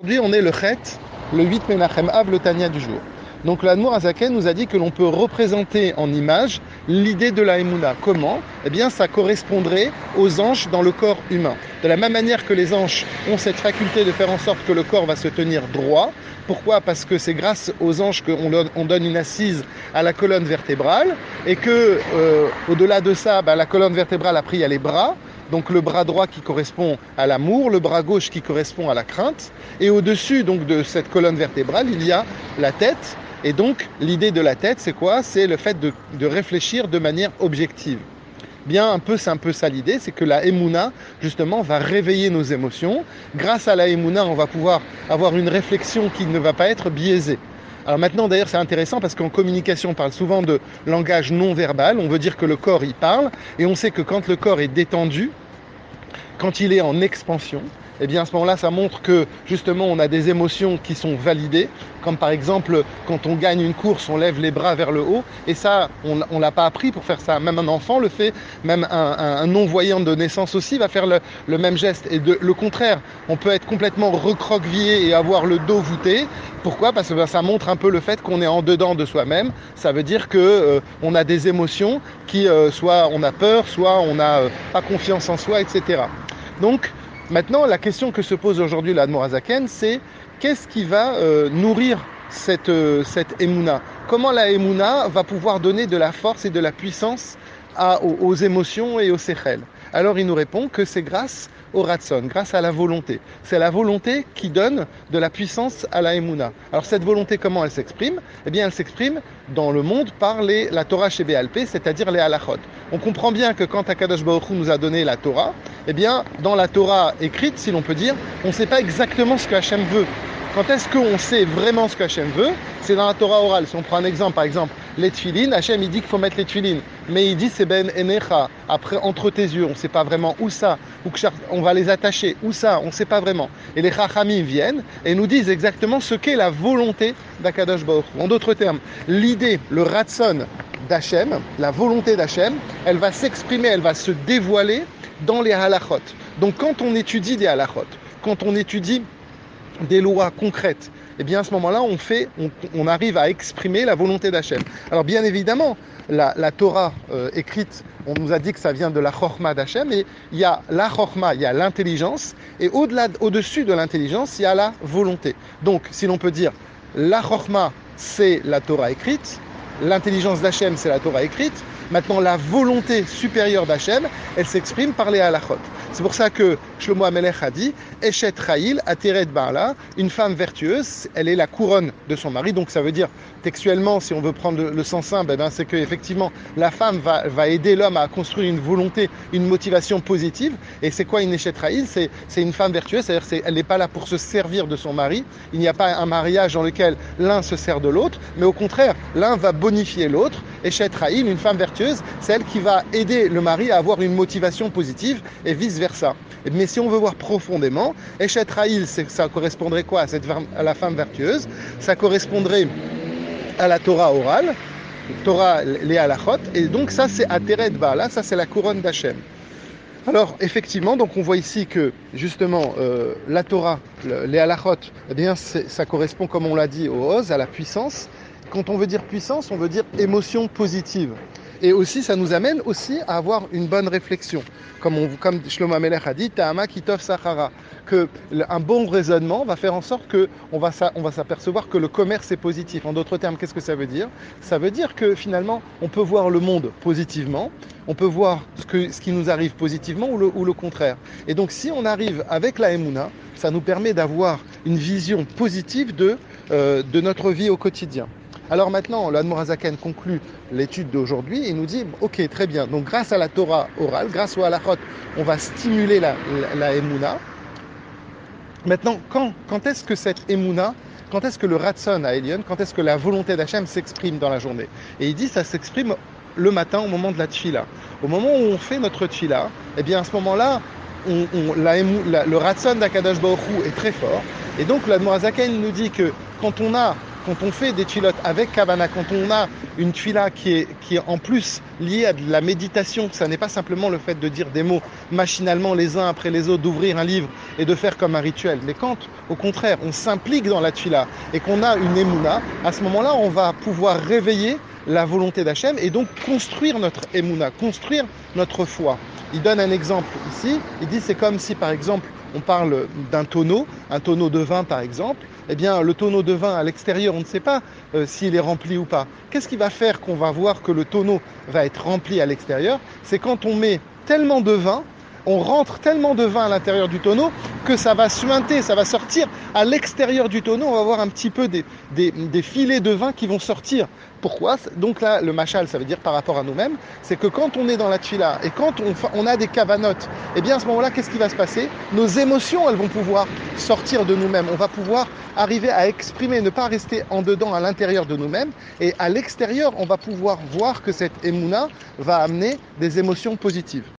Aujourd'hui, on est le Chet, le 8 Menachem Av, le Tania du jour. Donc l'Admour Azaken nous a dit que l'on peut représenter en image l'idée de la Emouna. Comment ? Eh bien, ça correspondrait aux anges dans le corps humain. De la même manière que les anges ont cette faculté de faire en sorte que le corps va se tenir droit. Pourquoi ? Parce que c'est grâce aux anges qu'on donne une assise à la colonne vertébrale et que, au-delà de ça, la colonne vertébrale, après, il y a les bras. Donc le bras droit qui correspond à l'amour, le bras gauche qui correspond à la crainte. Et au-dessus donc de cette colonne vertébrale, il y a la tête. Et donc l'idée de la tête, c'est quoi ? C'est le fait de réfléchir de manière objective. Bien, c'est un peu ça l'idée, c'est que la Emouna, justement, va réveiller nos émotions. Grâce à la Emouna, on va pouvoir avoir une réflexion qui ne va pas être biaisée. Alors maintenant, d'ailleurs, c'est intéressant parce qu'en communication, on parle souvent de langage non verbal. On veut dire que le corps, il parle. Et on sait que quand le corps est détendu, quand il est en expansion, eh bien à ce moment-là, ça montre que justement on a des émotions qui sont validées, comme par exemple quand on gagne une course, on lève les bras vers le haut, et ça, on l'a pas appris pour faire ça. Même un enfant le fait, même un non-voyant de naissance aussi va faire le même geste. Et le contraire, on peut être complètement recroquevillé et avoir le dos voûté. Pourquoi ? Parce que ça montre un peu le fait qu'on est en dedans de soi-même. Ça veut dire que on a des émotions qui, soit on a peur, soit on n'a pas confiance en soi, etc. Donc, maintenant, la question que se pose aujourd'hui l'Admour Azaken, c'est qu'est-ce qui va nourrir cette Emouna ? Comment la Emouna va pouvoir donner de la force et de la puissance aux émotions et au Sechel ? Alors, il nous répond que c'est grâce au Ratson, grâce à la volonté. C'est la volonté qui donne de la puissance à la Emouna. Alors, cette volonté, comment elle s'exprime ? Eh bien, elle s'exprime dans le monde par la Torah chez Béalpé, c'est-à-dire les halachot. On comprend bien que quand Akadosh Baruch Hu nous a donné la Torah, eh bien, dans la Torah écrite, si l'on peut dire, on ne sait pas exactement ce que Hachem veut. Quand est-ce qu'on sait vraiment ce que Hachem veut ? C'est dans la Torah orale. Si on prend un exemple, par exemple, les tefilines, Hachem il dit qu'il faut mettre les tefilines, mais il dit c'est ben enecha, après entre tes yeux, on ne sait pas vraiment où ça, on va les attacher, où ça, on ne sait pas vraiment. Et les chachamim viennent et nous disent exactement ce qu'est la volonté d'Akadosh Baruch Hu. En d'autres termes, l'idée, le ratson d'Hachem, la volonté d'Hachem, elle va s'exprimer, elle va se dévoiler dans les halachot. Donc quand on étudie des halachot, quand on étudie des lois concrètes, et bien à ce moment-là, on arrive à exprimer la volonté d'Hachem. Alors bien évidemment, la Torah écrite, on nous a dit que ça vient de la Chorma d'Hachem, et il y a la Chorma, il y a l'intelligence, et au-dessus de l'intelligence, il y a la volonté. Donc, si l'on peut dire, la Chorma, c'est la Torah écrite, l'intelligence d'Hachem, c'est la Torah écrite. Maintenant, la volonté supérieure d'Hachem, elle s'exprime par les halachot. C'est pour ça que Shlomo HaMelech a dit « Eshet Chayil ateret ba'ala » une femme vertueuse, elle est la couronne de son mari. Donc ça veut dire, textuellement, si on veut prendre le sens simple, c'est qu'effectivement, la femme va aider l'homme à construire une volonté, une motivation positive. Et c'est quoi une Eshet Chayil ? C'est une femme vertueuse, c'est-à-dire qu'elle n'est pas là pour se servir de son mari. Il n'y a pas un mariage dans lequel l'un se sert de l'autre, mais au contraire, l'un va bonifier l'autre. Eshet Chayil, une femme vertueuse, c'est elle qui va aider le mari à avoir une motivation positive et vice-versa. Mais si on veut voir profondément, Eshet Chayil, ça correspondrait quoi à la femme vertueuse ? Ça correspondrait à la Torah orale, Torah, les halachot, et donc ça c'est Ateret Ba'ala, ça c'est la couronne d'Hachem. Alors effectivement, donc on voit ici que justement la Torah, les halachot, eh bien ça correspond, comme on l'a dit, au Oz, à la puissance. Quand on veut dire puissance, on veut dire émotion positive. Et aussi, ça nous amène aussi à avoir une bonne réflexion. Comme Shlomo HaMelech a dit, Ta'ama kitov sachara, qu'un bon raisonnement va faire en sorte qu'on va s'apercevoir que le commerce est positif. En d'autres termes, qu'est-ce que ça veut dire ? Ça veut dire que finalement, on peut voir le monde positivement, on peut voir ce qui nous arrive positivement ou le contraire. Et donc, si on arrive avec la Emouna, ça nous permet d'avoir une vision positive de notre vie au quotidien. Alors maintenant, l'Admour Azaken conclut l'étude d'aujourd'hui et nous dit, ok, très bien, donc grâce à la Torah orale, grâce au halachot, on va stimuler la Emouna. Maintenant, quand est-ce que cette Emouna, quand est-ce que le Ratson à Elion, quand est-ce que la volonté d'Hachem s'exprime dans la journée ? Et il dit, ça s'exprime le matin au moment de la tfila. Au moment où on fait notre tfila, eh bien à ce moment-là, le Ratson d'Akadosh Baruch Hu est très fort. Et donc l'Admour Azaken nous dit que quand quand on fait des tfilotes avec kavana, quand on a une tfila qui est en plus liée à de la méditation, ça n'est pas simplement le fait de dire des mots machinalement les uns après les autres, d'ouvrir un livre et de faire comme un rituel. Mais quand, au contraire, on s'implique dans la tfila et qu'on a une émouna, à ce moment-là, on va pouvoir réveiller la volonté d'Hachem et donc construire notre émouna, construire notre foi. Il donne un exemple ici, il dit c'est comme si par exemple on parle d'un tonneau, un tonneau de vin par exemple, eh bien le tonneau de vin à l'extérieur on ne sait pas s'il est rempli ou pas. Qu'est-ce qui va faire qu'on va voir que le tonneau va être rempli à l'extérieur? C'est quand on met tellement de vin, on rentre tellement de vin à l'intérieur du tonneau que ça va suinter, ça va sortir à l'extérieur du tonneau, on va voir un petit peu des filets de vin qui vont sortir. Pourquoi? Donc là, le machal, ça veut dire par rapport à nous-mêmes, c'est que quand on est dans la tfila et quand on a des kavanotes, eh bien à ce moment-là, qu'est-ce qui va se passer? Nos émotions, elles vont pouvoir sortir de nous-mêmes. On va pouvoir arriver à exprimer, ne pas rester en dedans, à l'intérieur de nous-mêmes. Et à l'extérieur, on va pouvoir voir que cette émouna va amener des émotions positives.